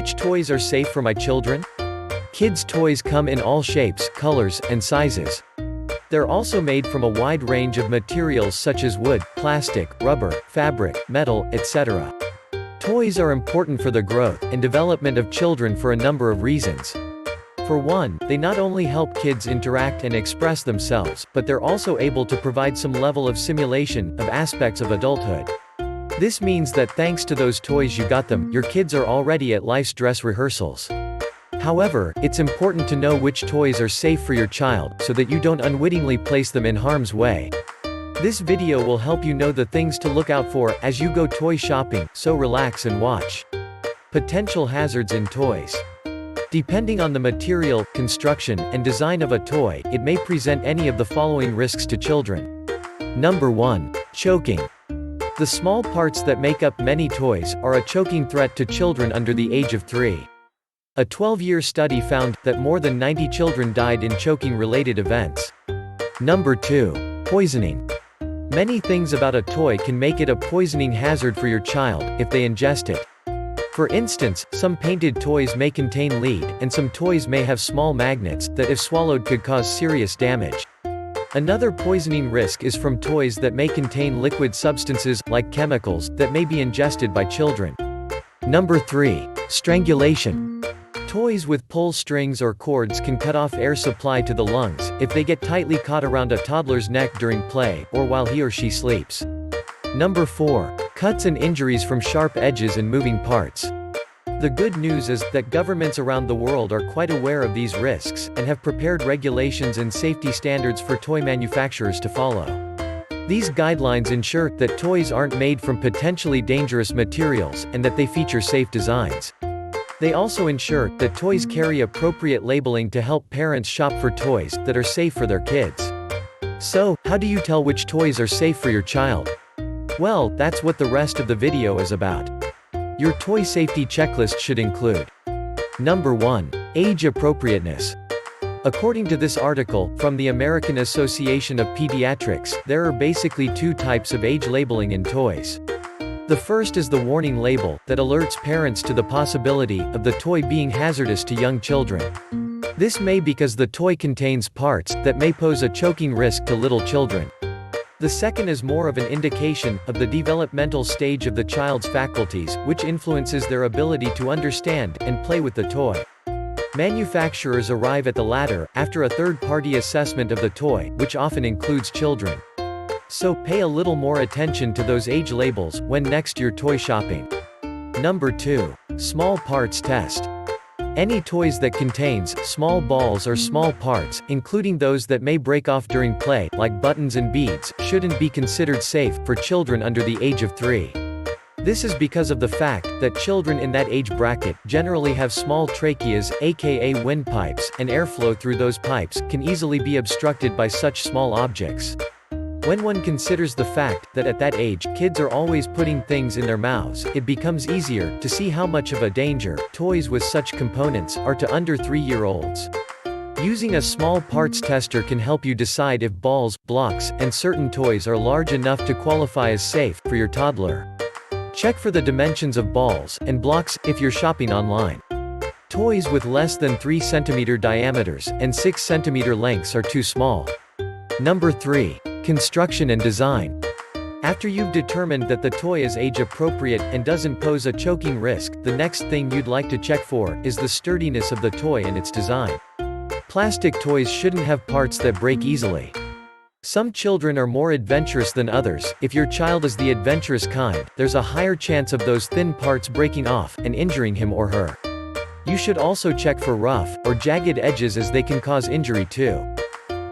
Which toys are safe for my children? Kids' toys come in all shapes, colors, and sizes. They're also made from a wide range of materials such as wood, plastic, rubber, fabric, metal, etc. Toys are important for the growth and development of children for a number of reasons. For one, they not only help kids interact and express themselves, but they're also able to provide some level of simulation of aspects of adulthood. This means that thanks to those toys you got them, your kids are already at life's dress rehearsals. However, it's important to know which toys are safe for your child, so that you don't unwittingly place them in harm's way. This video will help you know the things to look out for as you go toy shopping, so relax and watch. Potential hazards in toys. Depending on the material, construction, and design of a toy, it may present any of the following risks to children. Number 1. Choking. The small parts that make up many toys are a choking threat to children under the age of 3. A 12-year study found that more than 90 children died in choking-related events. Number 2. Poisoning. Many things about a toy can make it a poisoning hazard for your child if they ingest it. For instance, some painted toys may contain lead, and some toys may have small magnets that if swallowed could cause serious damage. Another poisoning risk is from toys that may contain liquid substances, like chemicals, that may be ingested by children. Number 3. Strangulation. Toys with pull strings or cords can cut off air supply to the lungs, if they get tightly caught around a toddler's neck during play, or while he or she sleeps. Number 4. Cuts and injuries from sharp edges and moving parts. The good news is that governments around the world are quite aware of these risks, and have prepared regulations and safety standards for toy manufacturers to follow. These guidelines ensure that toys aren't made from potentially dangerous materials, and that they feature safe designs. They also ensure that toys carry appropriate labeling to help parents shop for toys that are safe for their kids. So, how do you tell which toys are safe for your child? Well, that's what the rest of the video is about. Your toy safety checklist should include: Number 1. Age appropriateness. According to this article, from the American Association of Pediatrics, there are basically 2 types of age labeling in toys. The first is the warning label, that alerts parents to the possibility of the toy being hazardous to young children. This may be because the toy contains parts that may pose a choking risk to little children. The second is more of an indication of the developmental stage of the child's faculties, which influences their ability to understand and play with the toy. Manufacturers arrive at the latter after a third-party assessment of the toy, which often includes children. So, pay a little more attention to those age labels when next you're toy shopping. Number 2. Small parts test. Any toys that contains small balls or small parts, including those that may break off during play, like buttons and beads, shouldn't be considered safe for children under the age of 3. This is because of the fact that children in that age bracket generally have small tracheas, aka windpipes, and airflow through those pipes can easily be obstructed by such small objects. When one considers the fact that at that age, kids are always putting things in their mouths, it becomes easier to see how much of a danger toys with such components are to under 3-year-olds. Using a small parts tester can help you decide if balls, blocks, and certain toys are large enough to qualify as safe for your toddler. Check for the dimensions of balls and blocks if you're shopping online. Toys with less than 3 cm diameters and 6 cm lengths are too small. Number 3. Construction and design. After you've determined that the toy is age appropriate and doesn't pose a choking risk, the next thing you'd like to check for is the sturdiness of the toy and its design. Plastic toys shouldn't have parts that break easily. Some children are more adventurous than others. If your child is the adventurous kind, there's a higher chance of those thin parts breaking off and injuring him or her. You should also check for rough or jagged edges, as they can cause injury too.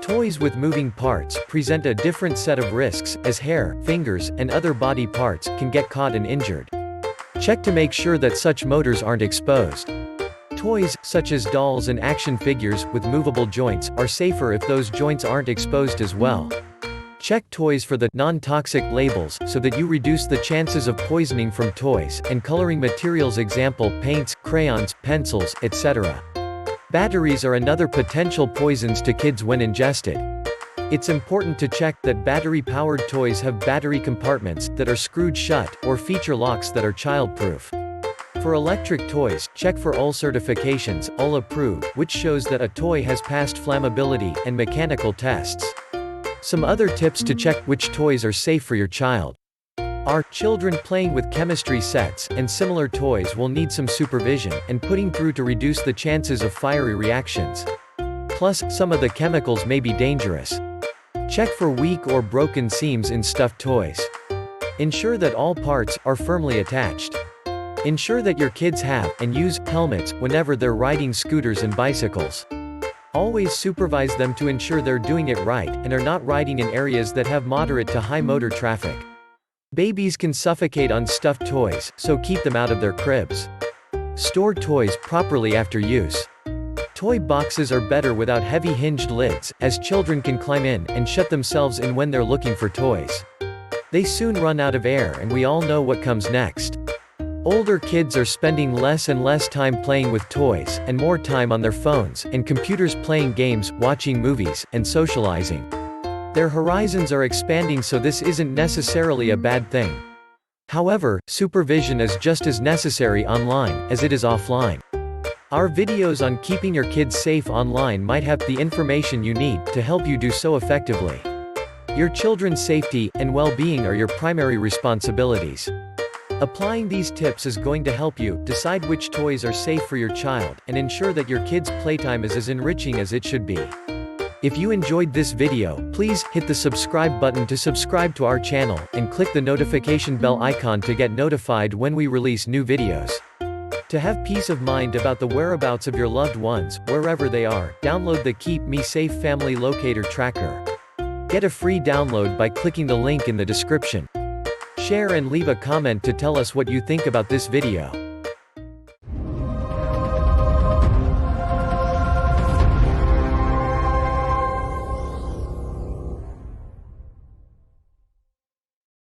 Toys with moving parts present a different set of risks, as hair, fingers, and other body parts can get caught and injured. Check to make sure that such motors aren't exposed. Toys, such as dolls and action figures with movable joints, are safer if those joints aren't exposed as well. Check toys for the non-toxic labels so that you reduce the chances of poisoning from toys and coloring materials, example, paints, crayons, pencils, etc. Batteries are another potential poisons to kids when ingested. It's important to check that battery-powered toys have battery compartments that are screwed shut, or feature locks that are child-proof. For electric toys, check for UL certifications, UL approved, which shows that a toy has passed flammability and mechanical tests. Some other tips to check which toys are safe for your child are: children playing with chemistry sets and similar toys will need some supervision and putting through to reduce the chances of fiery reactions. Plus, some of the chemicals may be dangerous. Check for weak or broken seams in stuffed toys. Ensure that all parts are firmly attached. Ensure that your kids have and use helmets whenever they're riding scooters and bicycles. Always supervise them to ensure they're doing it right and are not riding in areas that have moderate to high motor traffic. Babies can suffocate on stuffed toys, so keep them out of their cribs. Store toys properly after use. Toy boxes are better without heavy hinged lids, as children can climb in and shut themselves in when they're looking for toys. They soon run out of air and we all know what comes next. Older kids are spending less and less time playing with toys, and more time on their phones and computers playing games, watching movies, and socializing. Their horizons are expanding, so this isn't necessarily a bad thing. However, supervision is just as necessary online as it is offline. Our videos on keeping your kids safe online might have the information you need to help you do so effectively. Your children's safety and well-being are your primary responsibilities. Applying these tips is going to help you decide which toys are safe for your child and ensure that your kids' playtime is as enriching as it should be. If you enjoyed this video, please hit the subscribe button to subscribe to our channel and click the notification bell icon to get notified when we release new videos. To have peace of mind about the whereabouts of your loved ones, wherever they are, download the Keep Me Safe Family Locator Tracker. Get a free download by clicking the link in the description. Share and leave a comment to tell us what you think about this video.